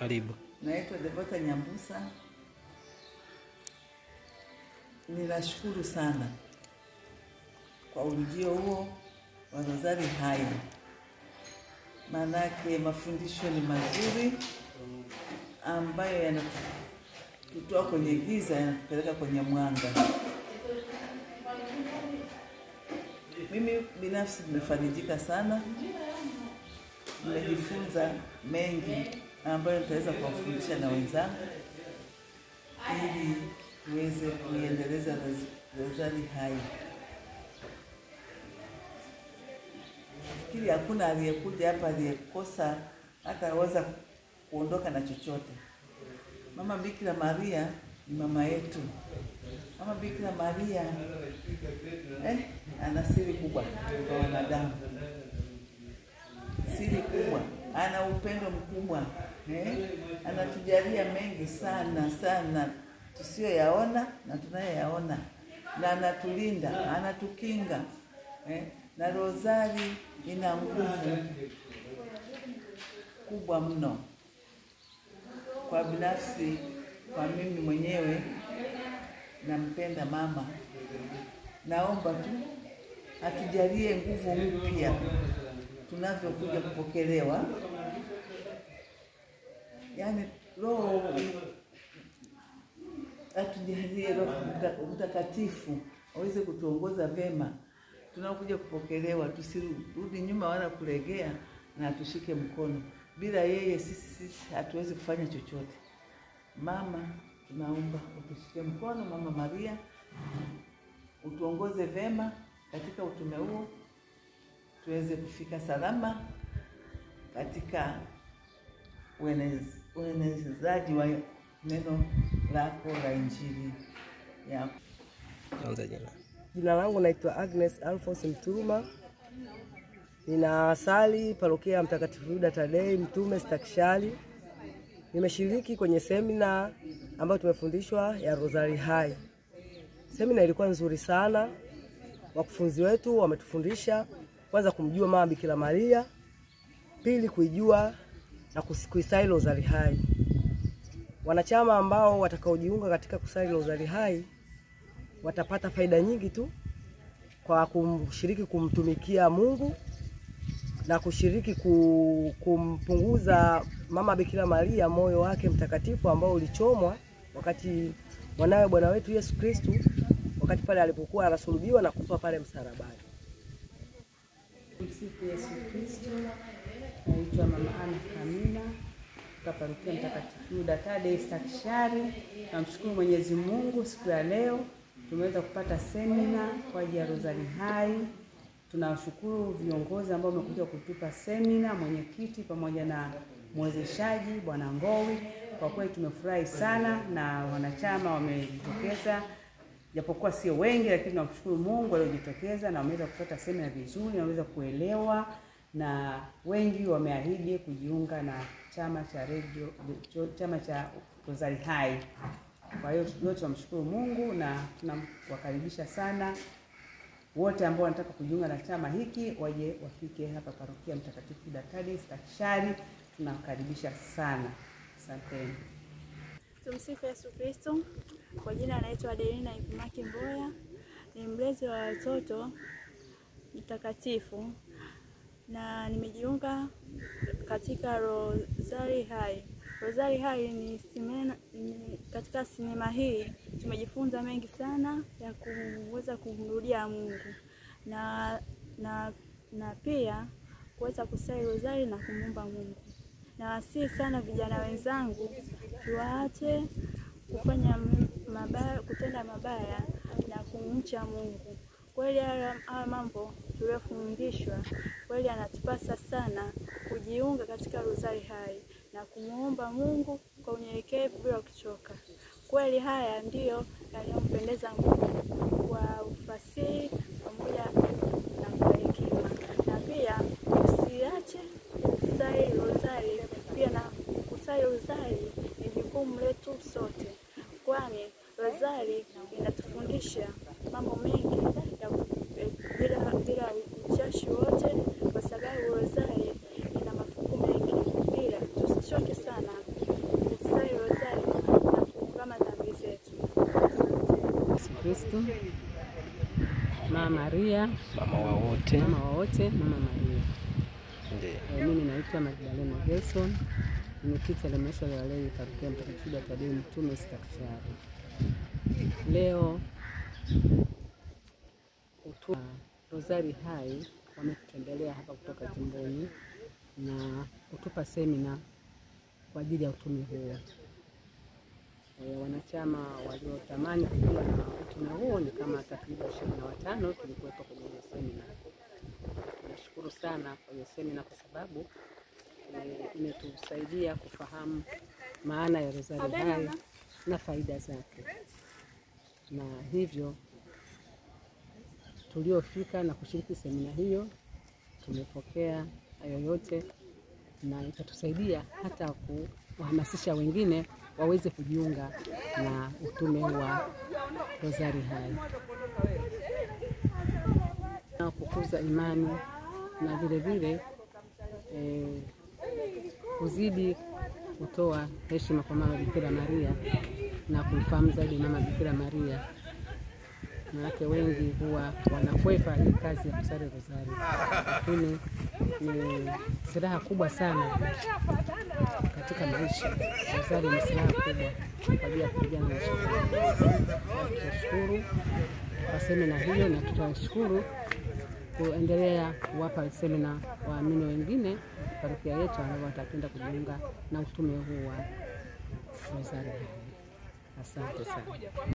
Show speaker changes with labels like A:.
A: Karibu.
B: Naitwa Devota Nyambusa. Ninashukuru sana kwa ujio huo wa Rozari Hai. Manake mafundisho ni mazuri ambayo yanatutoa kwenye giza, yanatupeleka kwenye mwanga. Mimi binafsi nimefarijika sana. Nimejifunza mengi ambayo nitaweza kuwafundisha na wenzangu ili tuweze kuendeleza Rozari Hai. Nafikiri hakuna aliyekuja hapa aliyekosa hataweza kuondoka na chochote. Mama Bikira Maria ni mama yetu. Mama Bikira Maria ana siri kubwa kwa wanadamu. Siri kubwa, ana upendo mkubwa, anatujalia mengi sana sana tusiyoyaona na tunayoyaona, na anatulinda, anatukinga. Na Rozari ina nguvu kubwa mno. Kwa binafsi, kwa mimi mwenyewe nampenda mama. Naomba tu atujalie nguvu mpya tunavyokuja kupokelewa. Yaani Roho atujalie Roho Mtakatifu aweze kutuongoza vema tunakuja kupokelewa, tusirudi nyuma wala kulegea, na tushike mkono. Bila yeye sisi hatuwezi kufanya chochote. Mama, tunaomba utushike mkono, Mama Maria, utuongoze vema katika utume huo, tuweze kufika salama katika uenezaji wa neno lako la Injili yako.
C: Jina langu naitwa Agnes Alphonse Mturuma. Ninasali parokia Mtakatifu Yuda Tadei Mtume Stakishari. Nimeshiriki kwenye semina ambayo tumefundishwa ya Rozari Hai. Semina ilikuwa nzuri sana. Wakufunzi wetu wametufundisha kwanza kumjua Mama Bikira Maria, pili kuijua na kuisali Rozari Hai. Wanachama ambao watakaojiunga katika kusali Rozari Hai watapata faida nyingi tu kwa kushiriki kumtumikia Mungu na kushiriki kumpunguza Mama Bikira Maria moyo wake mtakatifu ambao ulichomwa wakati mwanawe Bwana wetu Yesu Kristo wakati pale alipokuwa anasulubiwa na kufa pale msalabani.
D: Msifu Yesu Kristo. Naitwa Mama Ana Kamina kutoka parokia Mtakatifu Yuda Tadei Stakishari. Namshukuru Mwenyezi Mungu siku ya leo tumeweza kupata semina kwa ajili ya Rozari Hai. Tunawashukuru viongozi ambao wamekuja kutupa semina, mwenyekiti pamoja na mwezeshaji Bwana Ngowi. Kwa kweli tumefurahi sana na wanachama wamejitokeza. Japokuwa sio wengi, lakini tunamshukuru Mungu aliyojitokeza na wameweza kupata semina vizuri na wameweza kuelewa, na wengi wameahidi kujiunga na chama cha Rozari Hai. Kwa hiyo yote tunamshukuru Mungu na tunawakaribisha sana wote ambao wanataka kujiunga na chama hiki waje wafike hapa parokia Mtakatifu Yuda Tadei Stakishari. Tunakaribisha sana. Asanteni.
E: Tumsifu Yesu Kristo. Kwa jina naitwa Adelina Ipimaki Mboya. Ni mlezi wa watoto mtakatifu na nimejiunga katika Rozari Hai. Rozari Hai ni katika sinema hii tumejifunza mengi sana ya kuweza kumrudia Mungu na pia kuweza kusali Rozari na kumwomba Mungu. Na wasihi sana vijana wenzangu tuache kufanya mabaya, kutenda mabaya na kumcha Mungu. Kweli haya mambo tuliyofundishwa kweli anatupasa sana kujiunga katika Rozari Hai na kumuomba Mungu kwa unyenyekevu bila kuchoka. Kweli haya ndiyo yanayompendeza Mungu kwa ufasihi pamoja na kwa hekima. Na pia usiache kusali Rozari, pia na kusali Rozari ni jukumu letu sote. Kwani Rozari inatufundisha mambo mengi bila uchashi wote, kwa sababu Rozari ina mafungu mengi. Bila tusichoke sana kusali rozari na kuungama dhambi zetu.
D: Yesu Kristo, Mama Maria,
A: Mama wa wote.
D: Mama Maria.
A: Ndiyo.
D: Mimi naitwa Magdalena Gerson, mwenyekiti wa halmashauri ya leo parokia Mtakatifu Yuda Tadei Mtume Stakishari. Leo Rozari Hai wametutembelea hapa kutoka jimboni na kutupa semina kwa ajili ya utume huo. Wanachama waliotamani kujua na utume huo ni kama takriban 25 tulikuwepo kwenye hiyo semina. Tunashukuru sana kwa hiyo semina kwa sababu imetusaidia kufahamu maana ya Rozari Hai na faida zake, na hivyo tuliofika na kushiriki semina hiyo tumepokea hayo yote, na itatusaidia hata kuhamasisha wengine waweze kujiunga na utume wa Rozari Hai na kukuza imani na vile vile kuzidi kutoa heshima kwa Mama Bikira Maria na kumfahamu zaidi Mama Bikira Maria. Wanawake wengi huwa wanakwepa hii kazi ya kusali rozari, lakini ni silaha kubwa sana katika maisha. Rozari ni silaha kubwa kwa ajili ya kupigana na shetani. Tunashukuru kwa semina hiyo na tutashukuru kuendelea kuwapa semina waamini wengine parokia yetu ambao watapenda kujiunga na utume huu wa Rozari Hai. Asante sana.